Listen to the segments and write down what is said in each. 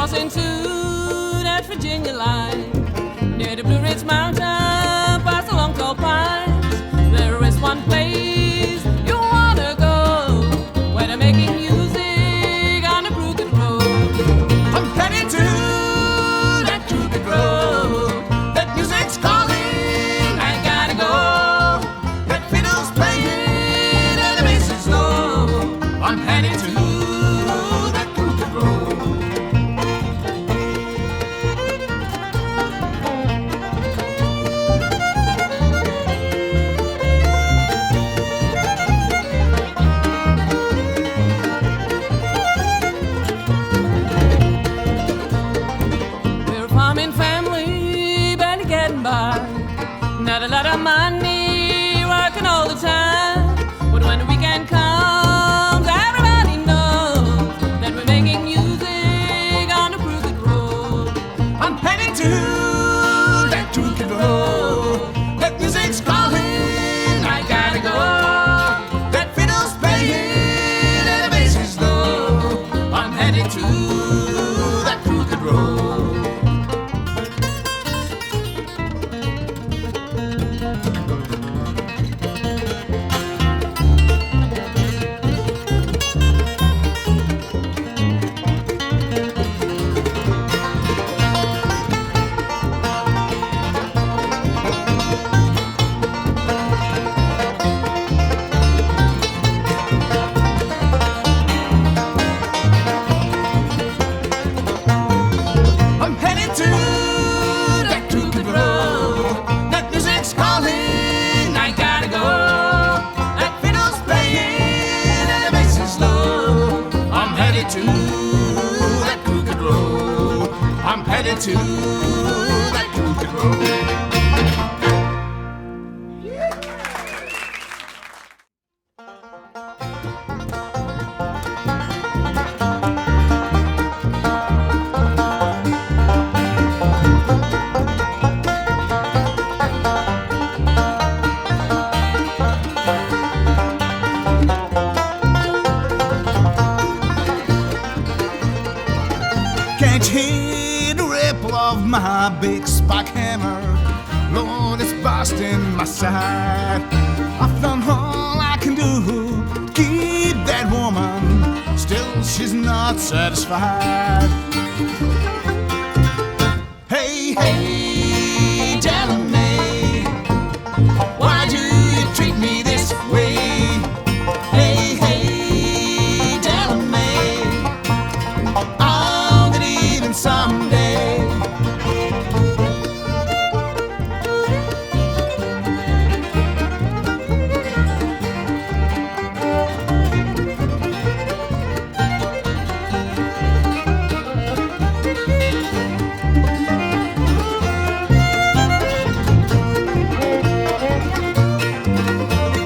crossing to that Virginia line. Near the Blue Ridge Mountain, past the long tall pines, there is one place you wanna go, where they're making music on the crooked road. I'm headed to that crooked road. That music's calling, I gotta go. That fiddle's playing and the bass is low. I'm headed to that crooked road. We're a farming family, barely getting by. Not a lot of money, working all the time. But when the weekend comes, everybody knows that we're making music on the crooked road. I'm headed to that crooked road. That music's calling, I gotta go. That fiddle's playing and the bass is low. I'm headed to that crooked road. I'm headed to that crooked road. That music's calling, I gotta go. That fiddle's playing and the bass is low. I'm headed to that crooked road. I'm headed to that crooked road. Can't you hear the ripple of my big spike hammer? Lord, it's busting my side. I've done all I can do to keep that woman. Still, she's not satisfied. Hey, hey, tell me, why do you treat me this way? Hey, hey, tell me, I'll get even someday.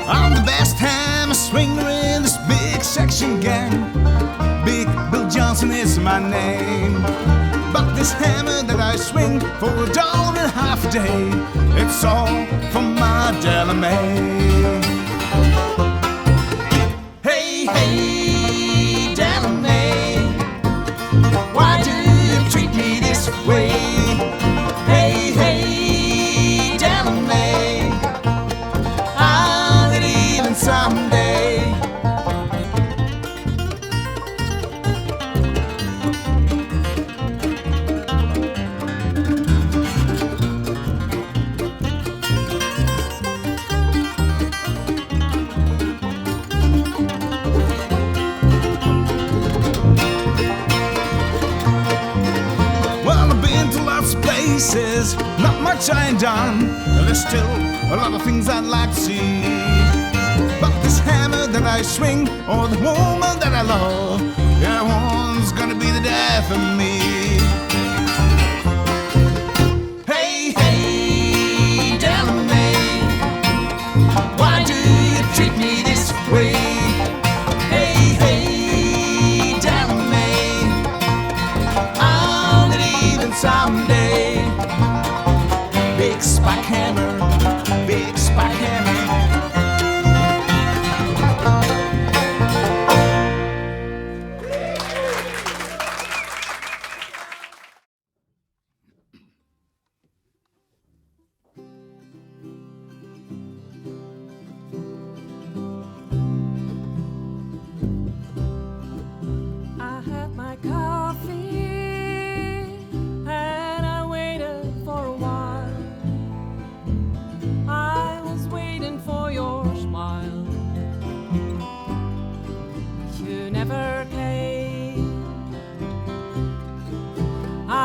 I'm the best hammer swinger in this big section gang. Big Bill Johnson is my name. But this hammer that I swing for $1.50 a day, it's all from my Delamay. Hey, hey, Delamay, why do you treat me this way? Hey, hey, Delamay, I'll get even someday. Well, I've been to lots of places, not much I ain't done. There's still a lot of things I'd like to see. But this hammer that I swing, or the woman that I love, that one's gonna be the death of me. Hey, hey, Delamay, why do you treat me this way? Hey, hey, Delamay, I'll get even someday. Big spike hammer, big spike hammer.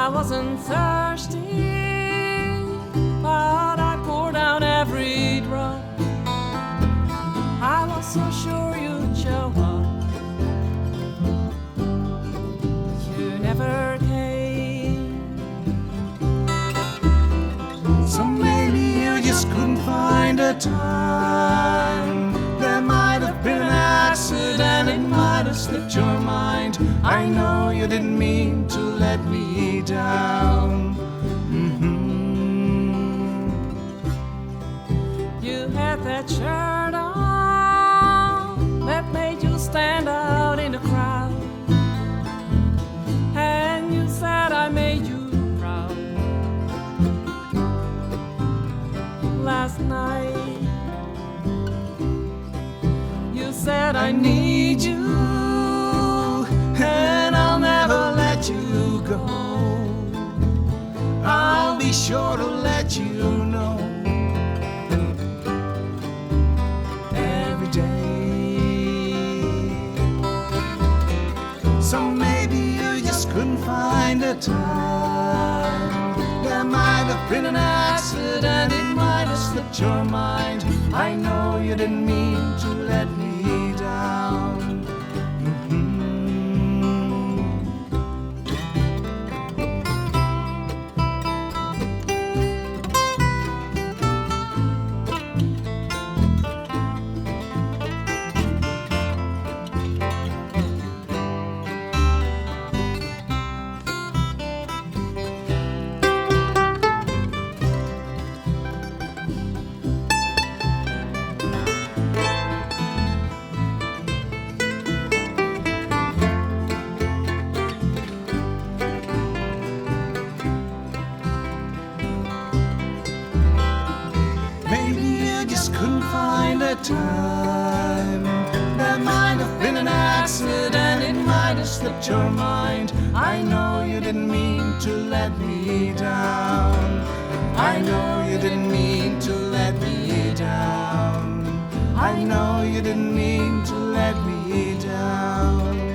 I wasn't thirsty, but I poured out every drop. I was so sure you'd show up. You never came. So maybe you just couldn't find a time. There might have been an accident, it might have slipped your mind. I know you didn't mean to let me down. You had that shirt on that made you stand out in the crowd, and you said I made you proud. Last night you said I need you, and I'll never let you go. I'll be sure to let you know every day. So maybe you just couldn't find a time. There might have been an accident, it might have slipped your mind. I know you didn't mean to let me down. Couldn't find a time. There might have been an accident, it might have slipped your mind. I know you didn't mean to let me down. I know you didn't mean to let me down. I know you didn't mean to let me down.